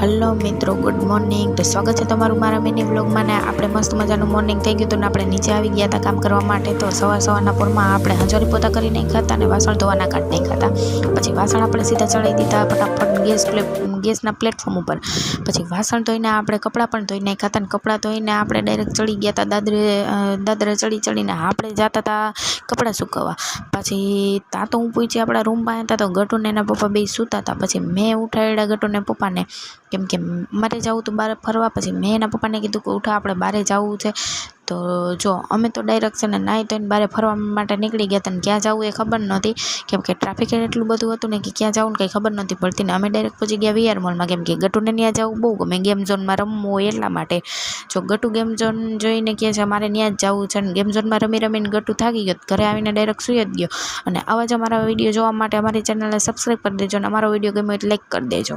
Hello મિત્રો, good morning. તો સ્વાગત છે તમારું મારા મિની વ્લોગમાં ને આપણે મસ્ત મજાનું મોર્નિંગ થઈ ગયું હતું ને આપણે નીચે આવી ગયા હતા કામ કરવા માટે। તો સવારના પોરમાં આપણે હંજોરી પોતા કરી નહીં ખાતા અને વાસણ ધોવાના કાઢ નહીં ખાતા। પછી વાસણ આપણે સીધા ચડાવી દીધા ફટાફટ ગેસના પ્લેટફોર્મ ઉપર। પછી વાસણ ધોઈને આપણે કપડાં પણ ધોઈ નહીં ખાતા ને કપડાં ધોઈને આપણે ડાયરેક્ટ ચડી ગયા હતા દાદરે ચડીને આપણે જતા હતા કપડાં સુકવવા। પછી ત્યાં તો હું પૂછી આપણા રૂમમાં હતા તો ગટુને એના પપ્પા બે સૂતા હતા। પછી મેં ઉઠાડ્યા ગટુને પપ્પાને કેમ કે મારે જવું હતું બહાર ફરવા। પછી મેં એના પપ્પાને કીધું કે ઉઠા આપણે બહાર જવું છે। તો જો અમે તો ડાયરેક્ટ છે ને નાહી ધોઈને બહાર ફરવા માટે નીકળી ગયા હતા ને ક્યાં જવું એ ખબર નહોતી કેમ કે ટ્રાફિક એટલું બધું હતું ને કે ક્યાં જવું ને કંઈ ખબર નહોતી પડતી ને અમે ડાયરેક્ટ પહોંચી ગયા વીઆર મોલમાં કેમ કે ગટુને ત્યાં જવું બહુ ગમે ગેમ ઝોનમાં રમવું હોય એટલા માટે। જો ગટુ ગેમ ઝોન જોઈને કહે છે અમારે ત્યાં જ જવું છે ને ગેમ ઝોનમાં રમીને ગટુ થાકી ગયો ઘરે આવીને ડાયરેક્ટ સૂઈ જ ગયો। અને આવા જ અમારા વિડીયો જોવા માટે અમારી ચેનલને સબસ્ક્રાઈબ કરી દેજો અને અમારો વિડીયો ગમે એટલે લાઈક કરી દેજો।